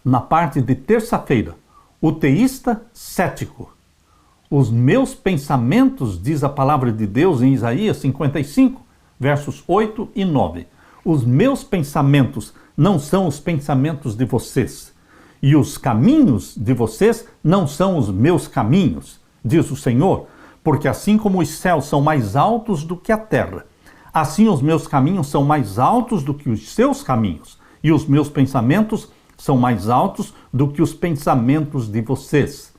na parte de terça-feira, o teísta cético. Os meus pensamentos, diz a palavra de Deus em Isaías 55, versos 8 e 9. Os meus pensamentos não são os pensamentos de vocês, e os caminhos de vocês não são os meus caminhos, diz o Senhor, porque assim como os céus são mais altos do que a terra, assim os meus caminhos são mais altos do que os seus caminhos, e os meus pensamentos são mais altos do que os pensamentos de vocês.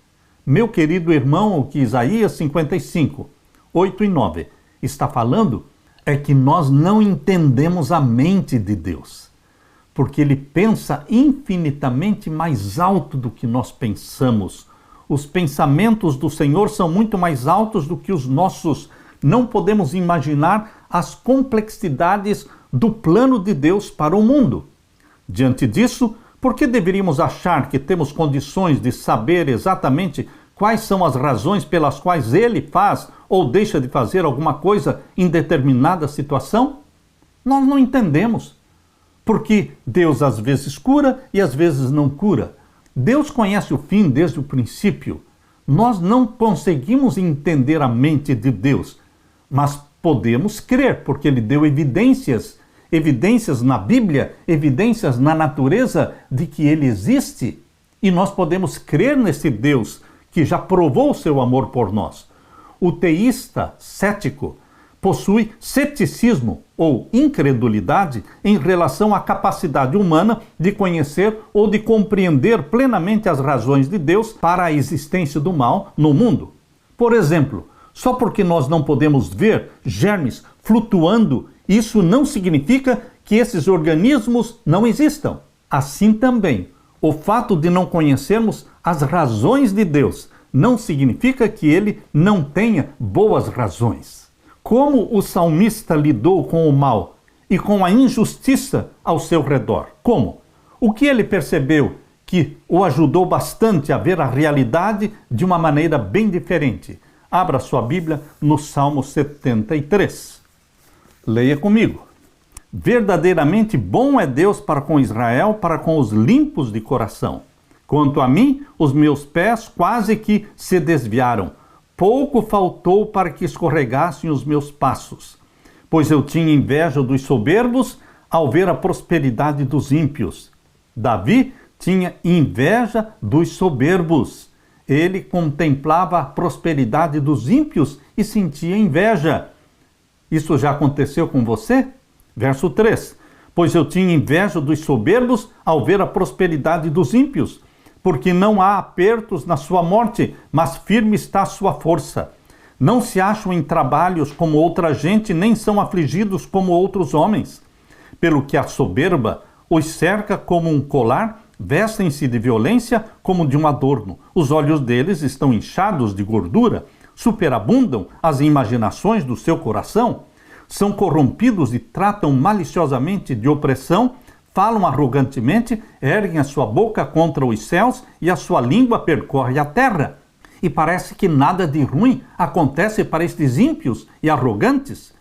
Meu querido irmão, o que Isaías 55, 8 e 9 está falando é que nós não entendemos a mente de Deus, porque Ele pensa infinitamente mais alto do que nós pensamos. Os pensamentos do Senhor são muito mais altos do que os nossos. Não podemos imaginar as complexidades do plano de Deus para o mundo. Diante disso, por que deveríamos achar que temos condições de saber exatamente quais são as razões pelas quais Ele faz ou deixa de fazer alguma coisa em determinada situação? Nós não entendemos. Porque Deus às vezes cura e às vezes não cura. Deus conhece o fim desde o princípio. Nós não conseguimos entender a mente de Deus, mas podemos crer, porque Ele deu evidências na Bíblia, evidências na natureza de que Ele existe. E nós podemos crer nesse Deus que já provou o seu amor por nós. O teísta cético possui ceticismo ou incredulidade em relação à capacidade humana de conhecer ou de compreender plenamente as razões de Deus para a existência do mal no mundo. Por exemplo, só porque nós não podemos ver germes flutuando, isso não significa que esses organismos não existam. Assim também, o fato de não conhecermos as razões de Deus não significa que Ele não tenha boas razões. Como o salmista lidou com o mal e com a injustiça ao seu redor? Como? O que ele percebeu que o ajudou bastante a ver a realidade de uma maneira bem diferente? Abra sua Bíblia no Salmo 73. Leia comigo. Verdadeiramente bom é Deus para com Israel, para com os limpos de coração. Quanto a mim, os meus pés quase que se desviaram. Pouco faltou para que escorregassem os meus passos, pois eu tinha inveja dos soberbos ao ver a prosperidade dos ímpios. Davi tinha inveja dos soberbos. Ele contemplava a prosperidade dos ímpios e sentia inveja. Isso já aconteceu com você? Verso 3. Pois eu tinha inveja dos soberbos ao ver a prosperidade dos ímpios, porque não há apertos na sua morte, mas firme está a sua força. Não se acham em trabalhos como outra gente, nem são afligidos como outros homens. Pelo que a soberba os cerca como um colar, vestem-se de violência como de um adorno. Os olhos deles estão inchados de gordura, superabundam as imaginações do seu coração. São corrompidos e tratam maliciosamente de opressão, falam arrogantemente, erguem a sua boca contra os céus e a sua língua percorre a terra. E parece que nada de ruim acontece para estes ímpios e arrogantes.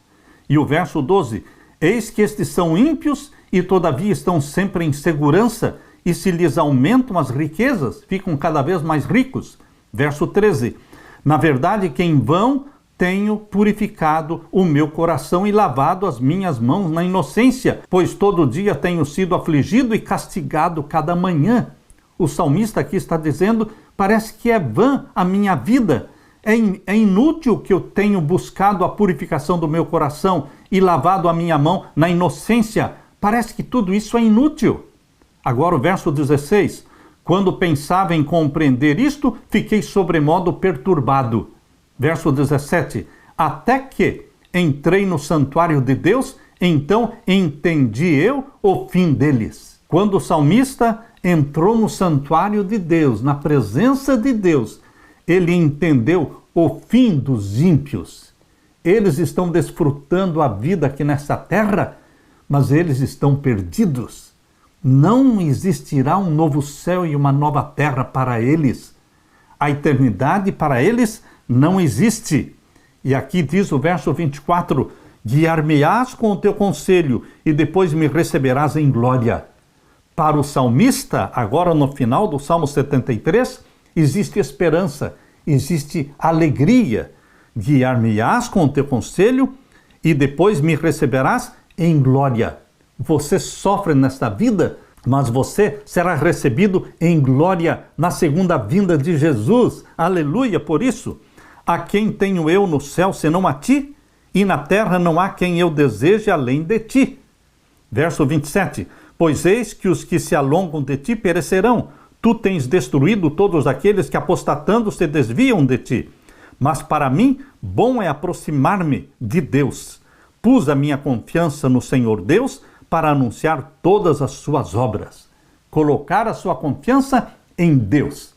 E o verso 12, eis que estes são ímpios e todavia estão sempre em segurança, e se lhes aumentam as riquezas, ficam cada vez mais ricos. Verso 13, na verdade que em vão tenho purificado o meu coração e lavado as minhas mãos na inocência, pois todo dia tenho sido afligido e castigado cada manhã. O salmista aqui está dizendo, parece que é vã a minha vida, é inútil que eu tenho buscado a purificação do meu coração e lavado a minha mão na inocência, parece que tudo isso é inútil. Agora o verso 16, quando pensava em compreender isto, fiquei sobremodo perturbado. Verso 17, até que entrei no santuário de Deus, então entendi eu o fim deles. Quando o salmista entrou no santuário de Deus, na presença de Deus, ele entendeu o fim dos ímpios. Eles estão desfrutando a vida aqui nessa terra, mas eles estão perdidos. Não existirá um novo céu e uma nova terra para eles. A eternidade para eles não existe. E aqui diz o verso 24, guiar-me-ás com o teu conselho e depois me receberás em glória. Para o salmista, agora no final do Salmo 73, existe esperança, existe alegria. Guiar-me-ás com o teu conselho e depois me receberás em glória. Você sofre nesta vida, mas você será recebido em glória na segunda vinda de Jesus. Aleluia! Por isso, a quem tenho eu no céu senão a ti? E na terra não há quem eu deseje além de ti. Verso 27. Pois eis que os que se alongam de ti perecerão. Tu tens destruído todos aqueles que apostatando se desviam de ti. Mas para mim, bom é aproximar-me de Deus. Pus a minha confiança no Senhor Deus para anunciar todas as suas obras. Colocar a sua confiança em Deus.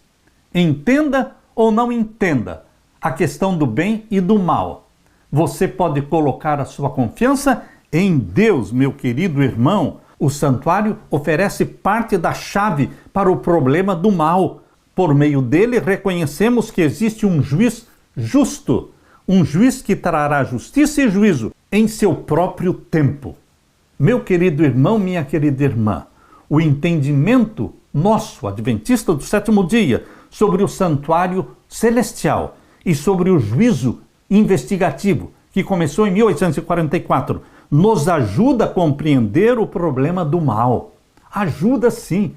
Entenda ou não entenda a questão do bem e do mal. Você pode colocar a sua confiança em Deus, meu querido irmão. O santuário oferece parte da chave para o problema do mal. Por meio dele, reconhecemos que existe um juiz justo, um juiz que trará justiça e juízo em seu próprio tempo. Meu querido irmão, minha querida irmã, o entendimento nosso, adventista do sétimo dia, sobre o santuário celestial e sobre o juízo investigativo, que começou em 1844, nos ajuda a compreender o problema do mal. Ajuda sim.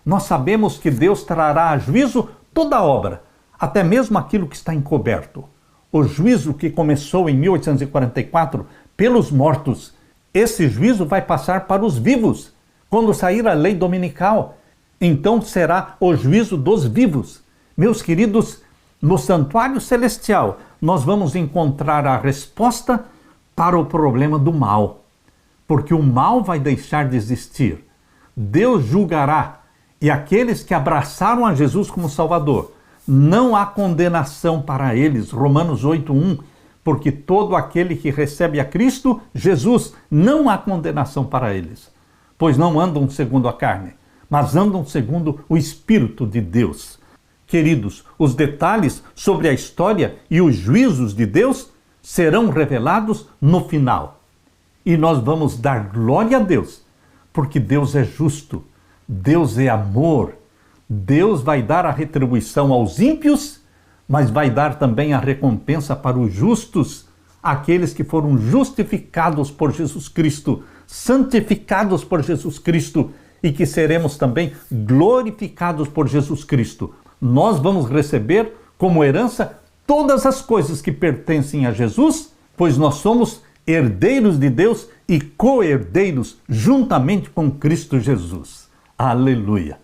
Nós sabemos que Deus trará a juízo toda a obra, até mesmo aquilo que está encoberto. O juízo que começou em 1844 pelos mortos, esse juízo vai passar para os vivos, quando sair a lei dominical. Então será o juízo dos vivos. Meus queridos, no santuário celestial, nós vamos encontrar a resposta para o problema do mal, porque o mal vai deixar de existir. Deus julgará, e aqueles que abraçaram a Jesus como Salvador, não há condenação para eles. Romanos 8:1, porque todo aquele que recebe a Cristo Jesus, não há condenação para eles, pois não andam segundo a carne, mas andam segundo o Espírito de Deus. Queridos, os detalhes sobre a história e os juízos de Deus serão revelados no final. E nós vamos dar glória a Deus, porque Deus é justo, Deus é amor, Deus vai dar a retribuição aos ímpios, mas vai dar também a recompensa para os justos, aqueles que foram justificados por Jesus Cristo, santificados por Jesus Cristo, e que seremos também glorificados por Jesus Cristo. Nós vamos receber como herança todas as coisas que pertencem a Jesus, pois nós somos herdeiros de Deus e co-herdeiros juntamente com Cristo Jesus. Aleluia!